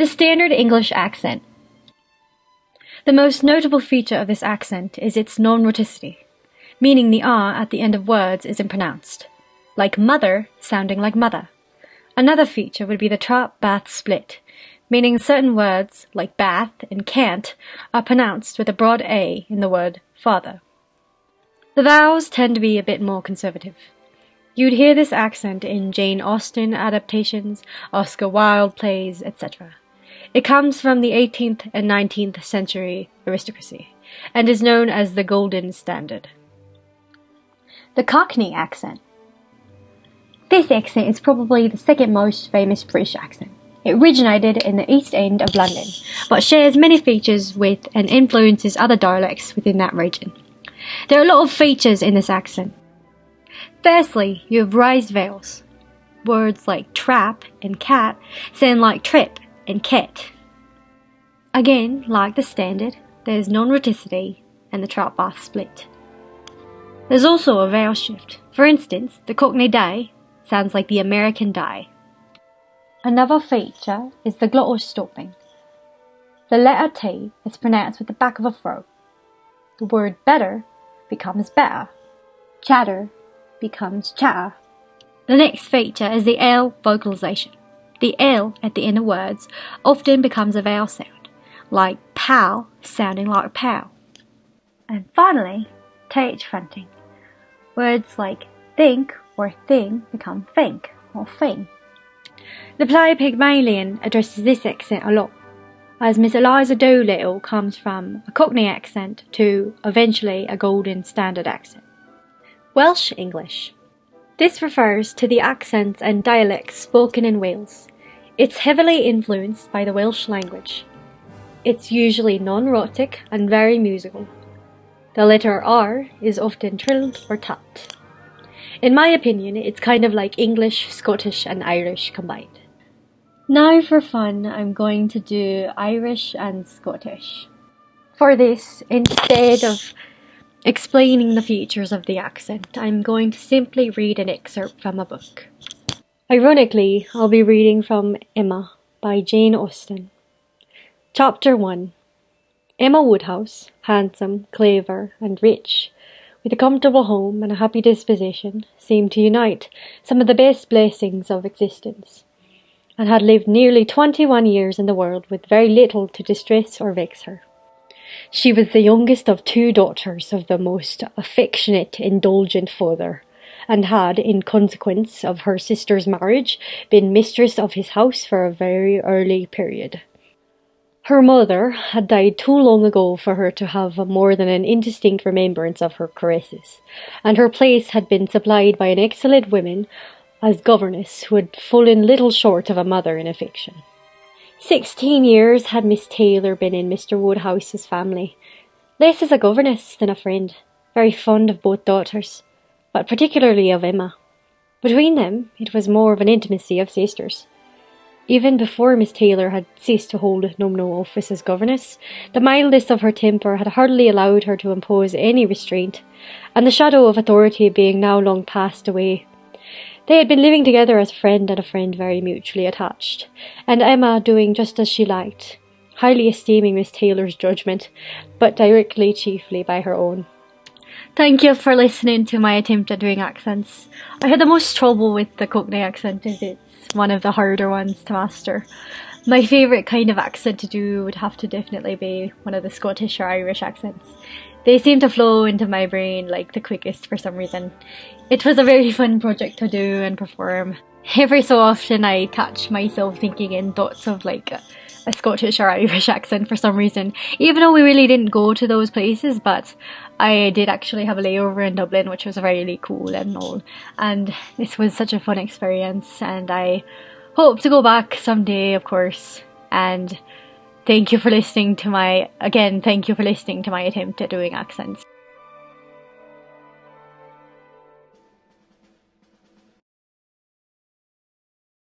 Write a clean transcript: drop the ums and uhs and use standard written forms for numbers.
The standard English accent. The most notable feature of this accent is its non-rhoticity, meaning the R at the end of words isn't pronounced, like mother sounding like mother. Another feature would be the trap-bath split, meaning certain words, like bath and can't, are pronounced with a broad A in the word father. The vowels tend to be a bit more conservative. You'd hear this accent in Jane Austen adaptations, Oscar Wilde plays, etc. It comes from the 18th and 19th century aristocracy, and is known as the Golden Standard. The Cockney accent. This accent is probably the second most famous British accent. It originated in the East End of London, but shares many features with and influences other dialects within that region. There are a lot of features in this accent. Firstly, you have raised vowels. Words like trap and cat sound like trip and cat. Again, like the standard, there's non-rhoticity and the trap-bath split. There's also a vowel shift. For instance, the Cockney day sounds like the American die. Another feature is the glottal stopping. The letter T is pronounced with the back of a throat. The word better becomes better. Chatter becomes chatter. The next feature is the L vocalization. The L at the end of words often becomes a vowel sound, like pal sounding like pow. And finally, TH fronting. Words like think or thing become think or thing. The play Pygmalion addresses this accent a lot, as Miss Eliza Doolittle comes from a Cockney accent to eventually a Golden Standard accent. Welsh English. This refers to the accents and dialects spoken in Wales. It's heavily influenced by the Welsh language. It's usually non-rhotic and very musical. The letter R is often trilled or tapped. In my opinion, it's kind of like English, Scottish and Irish combined. Now for fun, I'm going to do Irish and Scottish. For this, instead of explaining the features of the accent, I'm going to simply read an excerpt from a book. Ironically, I'll be reading from Emma by Jane Austen. Chapter 1. Emma Woodhouse, handsome, clever and rich, with a comfortable home and a happy disposition, seemed to unite some of the best blessings of existence, and had lived nearly 21 years in the world with very little to distress or vex her. She was the youngest of 2 daughters of the most affectionate, indulgent father, and had, in consequence of her sister's marriage, been mistress of his house for a very early period. Her mother had died too long ago for her to have more than an indistinct remembrance of her caresses, and her place had been supplied by an excellent woman as governess who had fallen little short of a mother in affection. 16 years had Miss Taylor been in Mr. Woodhouse's family, less as a governess than a friend, very fond of both daughters, but particularly of Emma. Between them, it was more of an intimacy of sisters. Even before Miss Taylor had ceased to hold nominal office as governess, the mildness of her temper had hardly allowed her to impose any restraint, and the shadow of authority being now long passed away, they had been living together as friend and a friend very mutually attached, and Emma doing just as she liked, highly esteeming Miss Taylor's judgment, but directly chiefly by her own. Thank you for listening to my attempt at doing accents. I had the most trouble with the Cockney accent, as it's one of the harder ones to master. My favourite kind of accent to do would have to definitely be one of the Scottish or Irish accents. They seem to flow into my brain like the quickest for some reason. It was a very fun project to do and perform. Every so often I catch myself thinking in thoughts of like a Scottish or Irish accent for some reason, even though we really didn't go to those places, but I did actually have a layover in Dublin, which was really cool and all, and this was such a fun experience, and I hope to go back someday, of course. And thank you for listening to my attempt at doing accents.